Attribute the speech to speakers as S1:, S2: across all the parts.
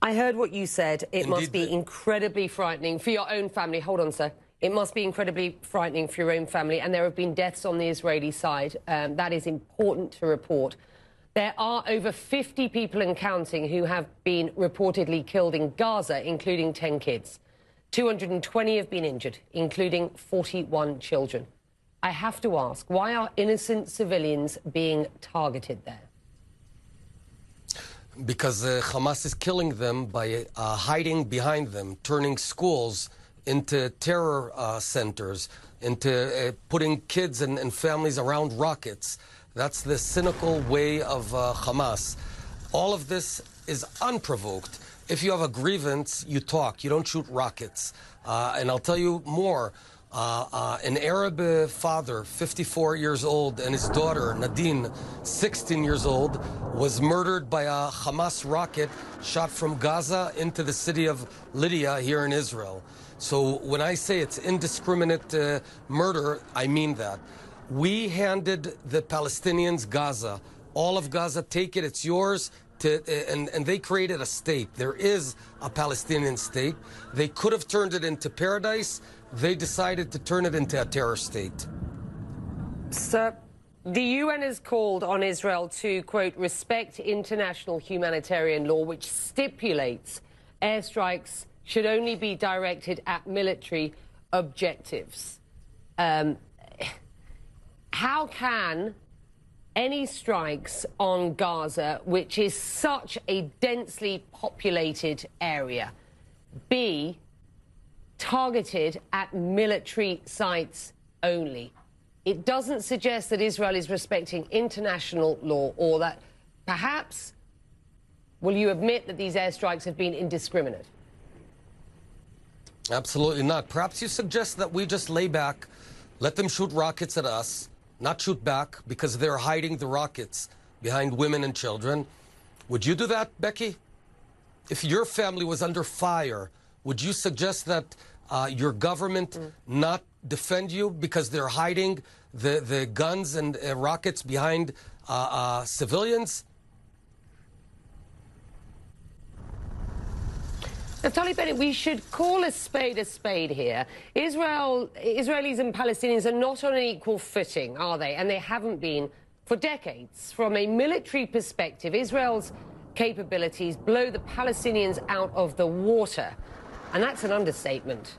S1: I heard what you said. It must be
S2: Indeed.
S1: incredibly frightening for your own family. Hold on, sir. It must be incredibly frightening for your own family. And there have been deaths on the Israeli side. That is important to report. There are over 50 people and counting who have been reportedly killed in Gaza, including 10 kids. 220 have been injured, including 41 children. I have to ask, why are innocent civilians being targeted there?
S2: Because Hamas is killing them by hiding behind them, turning schools into terror centers, into putting kids and families around rockets. That's the cynical way of Hamas. All of this is unprovoked. If you have a grievance, you talk. You don't shoot rockets. And I'll tell you more. An Arab father, 54 years old, and his daughter, Nadine, 16 years old, was murdered by a Hamas rocket shot from Gaza into the city of Lydia here in Israel. So when I say it's indiscriminate murder, I mean that. We handed the Palestinians Gaza. All of Gaza, take it, it's yours. And they created a state. There is a Palestinian state. They could have turned it into paradise. They decided to turn it into a terror state.
S1: Sir, the UN has called on Israel to, quote, respect international humanitarian law, which stipulates airstrikes should only be directed at military objectives. How can any strikes on Gaza, which is such a densely populated area, be targeted at military sites only? It doesn't suggest that Israel is respecting international law, or that perhaps, will you admit that these airstrikes have been indiscriminate?
S2: Absolutely not. Perhaps you suggest that we just lay back, let them shoot rockets at us, not shoot back because they're hiding the rockets behind women and children. Would you do that, Becky? If your family was under fire, would you suggest that your government not defend you because they're hiding the guns and rockets behind civilians?
S1: Naftali Bennett, we should call a spade here. Israelis and Palestinians are not on an equal footing, are they? And they haven't been for decades. From a military perspective, Israel's capabilities blow the Palestinians out of the water. And that's an understatement.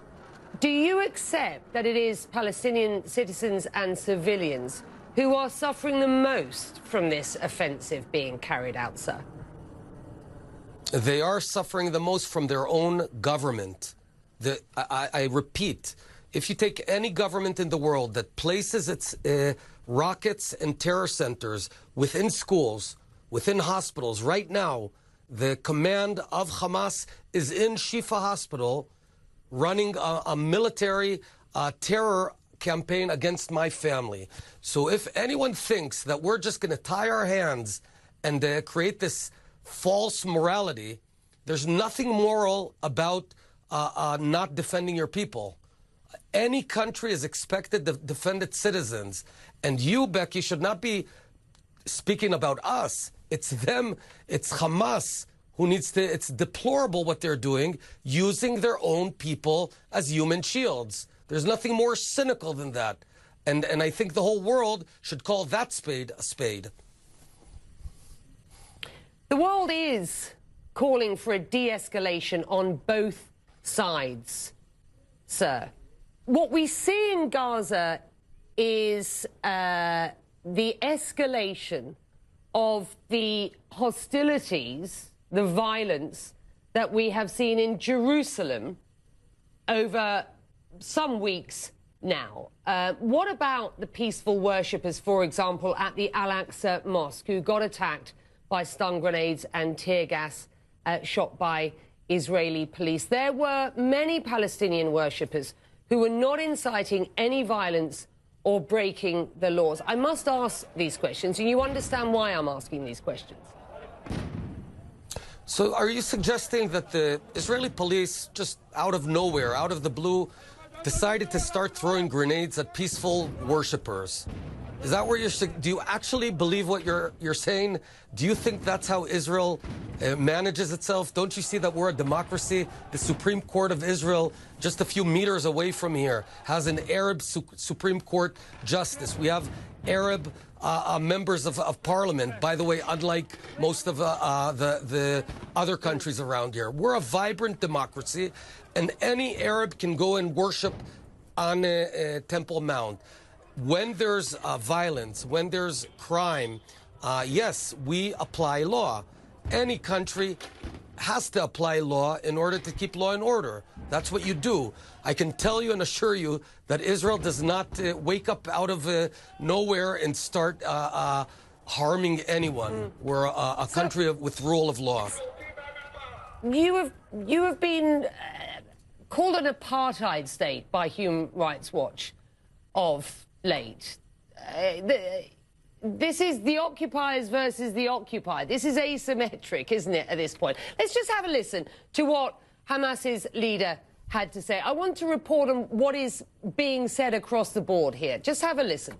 S1: Do you accept that it is Palestinian citizens and civilians who are suffering the most from this offensive being carried out, sir?
S2: They are suffering the most from their own government. I repeat, if you take any government in the world that places its rockets and terror centers within schools, within hospitals, right now, the command of Hamas is in Shifa Hospital running a military terror campaign against my family. So if anyone thinks that we're just going to tie our hands and create this false morality, there's nothing moral about not defending your people. Any country is expected to defend its citizens. And you, Becky, should not be speaking about us. It's them, it's Hamas who needs to, it's deplorable what they're doing, using their own people as human shields. There's nothing more cynical than that. And I think the whole world should call that spade a spade.
S1: The world is calling for a de-escalation on both sides, sir. What we see in Gaza is the escalation of the hostilities, the violence that we have seen in Jerusalem over some weeks now. What about the peaceful worshippers, for example, at the Al-Aqsa Mosque, who got attacked by stun grenades and tear gas shot by Israeli police? There were many Palestinian worshippers who were not inciting any violence or breaking the laws. I must ask these questions, and you understand why I'm asking these questions.
S2: So are you suggesting that the Israeli police, just out of nowhere, out of the blue, decided to start throwing grenades at peaceful worshippers? Is that what do you actually believe what you're saying? Do you think that's how Israel manages itself? Don't you see that we're a democracy? The Supreme Court of Israel, just a few meters away from here, has an Arab Supreme Court justice. We have Arab members of parliament, by the way, unlike most of the other countries around here. We're a vibrant democracy, and any Arab can go and worship on a Temple Mount. When there's violence, when there's crime, yes, we apply law. Any country has to apply law in order to keep law and order. That's what you do. I can tell you and assure you that Israel does not wake up out of nowhere and start harming anyone. We're a country with rule of law.
S1: You have been called an apartheid state by Human Rights Watch of late. This is the occupiers versus the occupied. This is asymmetric, isn't it, at this point? Let's just have a listen to what Hamas's leader had to say. I want to report on what is being said across the board here. Just have a listen.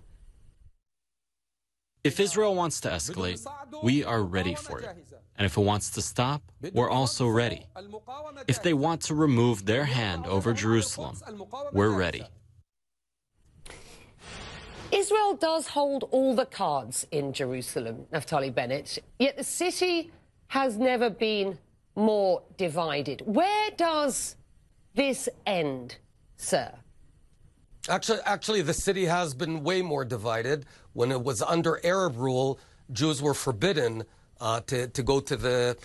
S3: If Israel wants to escalate, we are ready for it. And if it wants to stop, we're also ready. If they want to remove their hand over Jerusalem, we're ready.
S1: Israel does hold all the cards in Jerusalem, Naftali Bennett, yet the city has never been more divided. Where does this end, sir?
S2: Actually, the city has been way more divided. When it was under Arab rule, Jews were forbidden to go to the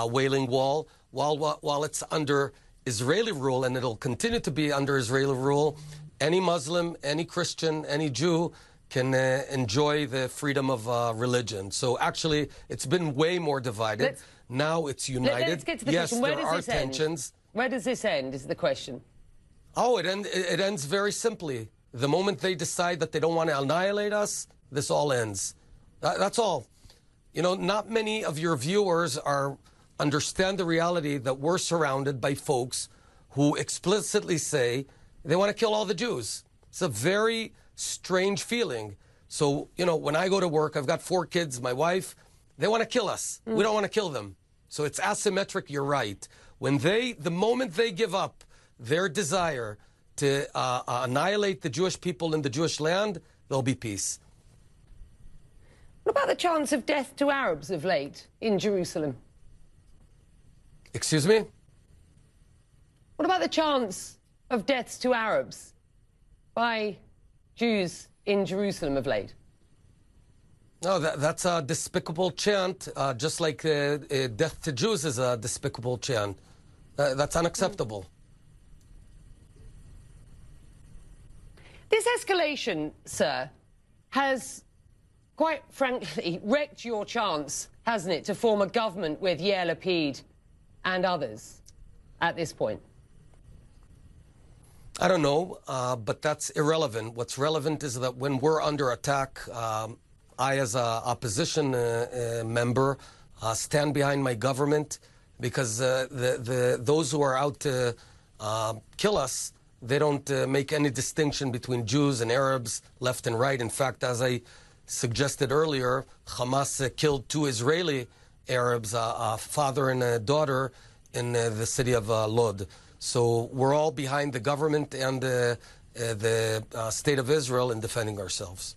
S2: Wailing Wall. While it's under Israeli rule, and it'll continue to be under Israeli rule, any Muslim, any Christian, any Jew can enjoy the freedom of religion. So actually, it's been way more divided. Now it's united.
S1: Let's get to the
S2: yes,
S1: question. Where
S2: there
S1: does
S2: are
S1: this
S2: tensions.
S1: End? Where does this end, is the question.
S2: Oh, it ends very simply. The moment they decide that they don't want to annihilate us, this all ends. That's all. You know, not many of your viewers understand the reality that we're surrounded by folks who explicitly say they want to kill all the Jews. It's a very strange feeling. So, you know, when I go to work, I've got 4 kids, my wife, they want to kill us. We don't want to kill them. So it's asymmetric, you're right. The moment they give up their desire to annihilate the Jewish people in the Jewish land, there'll be peace.
S1: What about the chance of death to Arabs of late in Jerusalem?
S2: Excuse me?
S1: What about the chance of deaths to Arabs by Jews in Jerusalem of late?
S2: No, that's a despicable chant, just like death to Jews is a despicable chant. That's unacceptable.
S1: This escalation, sir, has, quite frankly, wrecked your chance, hasn't it, to form a government with Yair Lapid and others at this point?
S2: I don't know, but that's irrelevant. What's relevant is that when we're under attack, I, as an opposition member, stand behind my government, because those who are out to kill us, they don't make any distinction between Jews and Arabs, left and right. In fact, as I suggested earlier, Hamas killed 2 Israeli Arabs, a father and a daughter, in the city of Lod. So we're all behind the government and the state of Israel in defending ourselves.